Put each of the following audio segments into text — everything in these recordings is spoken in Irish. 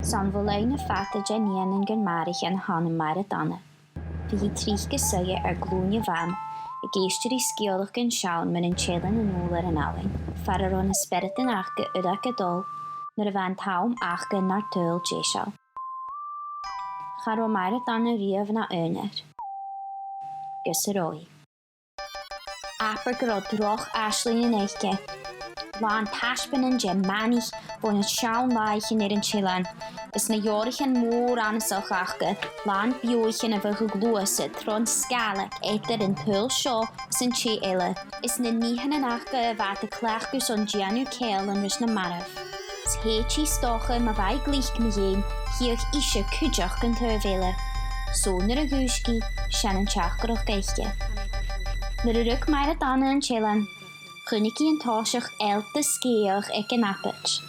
San bhfuil fada nigheanan gan Mairead Anna Mairead Anna. Bhí tríocha suige glúine bham, I géisteoirí sgàileag an seán man an Eilean an ólar an Eilean, fear na spioradan achcha uireach a dul, nar a bhean taobh achcha nar tuil t-saoghal. Char Mairead Anna riamh na unair. Gus a roi. Apar go droch Eilean an éiche. Lán taispan an de manich bhn an seán laichan ar an Eilean, is na dheorichan mór annasach achcha, lán bhioschan a bheith gluasa tron sgàileag eadar an tuil seo san tí eile, is na nigheanan achcha a bheit a cleachgus an deanú céil an ris na marah. Is héití stocha ma bheith glích mhàthraichean, hiach ishe cúideach gan taibhseil. Sónar a gúisci, sean an teachgarach gaiche. Nar a rug Mairead Anna an Eilean, chunigí an táiseach eilta scéach ag an apit.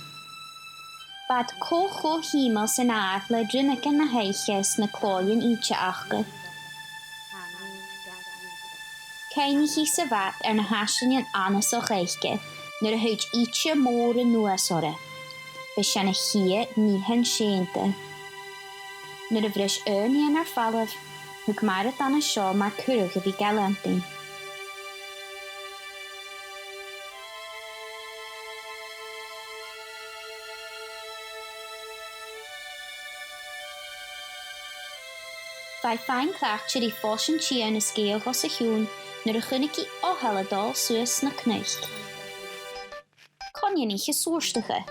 Bad có hímal san áir le drinach na heiches na clóin íte achcha. Céine hí sa bhat na Eilean annasach éiche, nar a thuid íte mór an nuasora. Be se na hia níhan sénta. Nar a bhris níon ar fallah, thug Mairead Anna seo mar curach a bhí galantain. Bhí fhèin cleachtar I fós an tí na scéal os a hiún, nar a chunigí óhall a dul suas na cnoich. Conionich is soorstacha.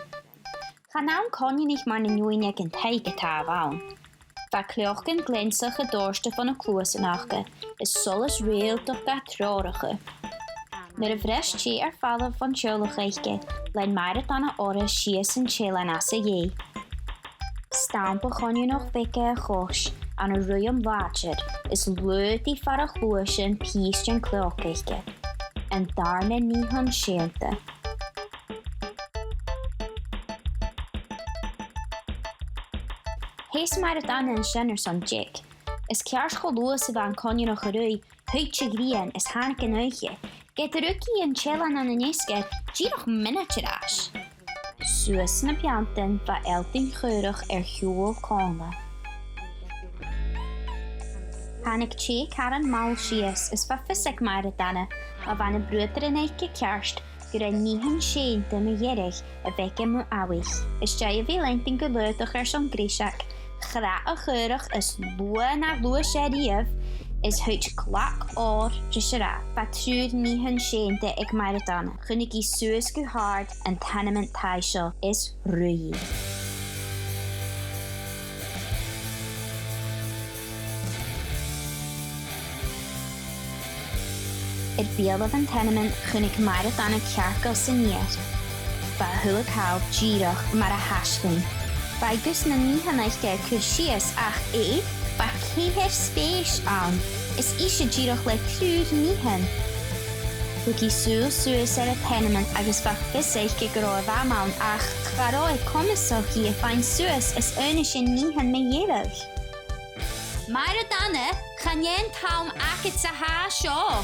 Ga naam conionich maar na nuine ag an taic a taobh ann. Bhí cleochgan glensach a dorsta van a clúas an achcha, is solas réaltach ga tráiricha. Nar a bhreis tí ar fallah van teolach éiche, lein Mairead Anna ora sias an Eilean as a dhé. Stampa conionach beice a chos, an a ruam látir, is luidhne far a chluas an píist an cleoch éiche, an darna níhan sénta. Hees Mairead Anna an sinnar son dic. Is cears go luas a bhean conionach a rui, huitse grían is hánig an uige. Get a ruki an Eilean an anisce, díoch miniatir as. Suas na beantain va elting chuirach hiúil cána. Hánig tí caran máil sias is va fisig Mairead Anna, a bhain a brútar an éice cearst, gur a níhan sénta na dheirich a bheice mú áhuich. Is de a bhí leinting go luidach son gríseach, chra a chuirach is lua na lua sé riamh, is huit clach or trisera, ba trúd níhan sénta ag Mairead Anna. Chunig I suas go hard an teanamant taibhseil is ruí. Bíalah an teanamant chunig Mairead Anna cearcail san Nuair. Ba dh'fhalbhas díreach mar a Eilean. Ba gus na níhanaiche chuir sias ach ba céhir spéis an, is ishe díreach le trúd níhan. Thug I suas ar a teanamant agus ba fisaiche go raibh bhamán ach charáid comasachí a fhain suas is úna sin níhan me dhéireach. Mairead Anna, chanéan taobh achat sa há seo.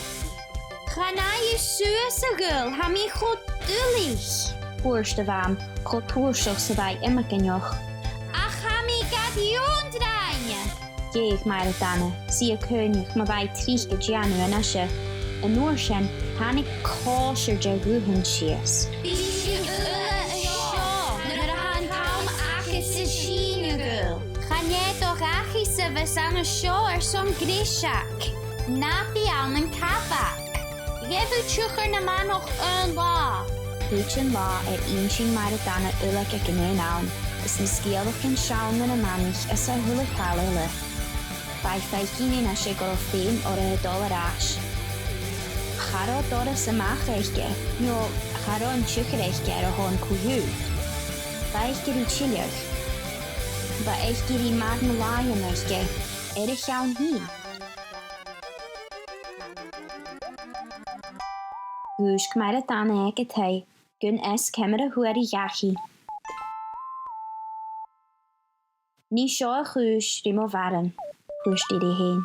Chanaí suas a gul, ha mi chod dulich. Búrsta bham, chod túrseach sa bheith imiceneoch. Ach ha mi gadiún draine. Géich Mairead Anna, si a cúnich ma bheith tríocha deanú an ashe. An nuair sin, hánig cáisir de rúhan sias. Bhí si uile a seo, nar a han taobh achat sa síne gul. Chanéad ó rachi sa bheits an a seo ar son gríseach. Napi an an cabach. Gefu tuchar na manoch an lá. Huitsin lá sin Mairead Anna uileach ag an ann, is na sgàileag an seán na manich is a thuladh talile. Ba feicín na sé go féin or a dul arás. Chará doras amach éiche, nó chará an tuchar éiche ar a hán cúhiú. Ba gurí tíileach. Ba gurí mar na láin éiche, ar a cheann hí. Gúisc Mairead Anna ag a taibh, gun is cemar a thuair I dhearchaí. Ní seo a chúis rí mo bharan, chúisteoiridh héin.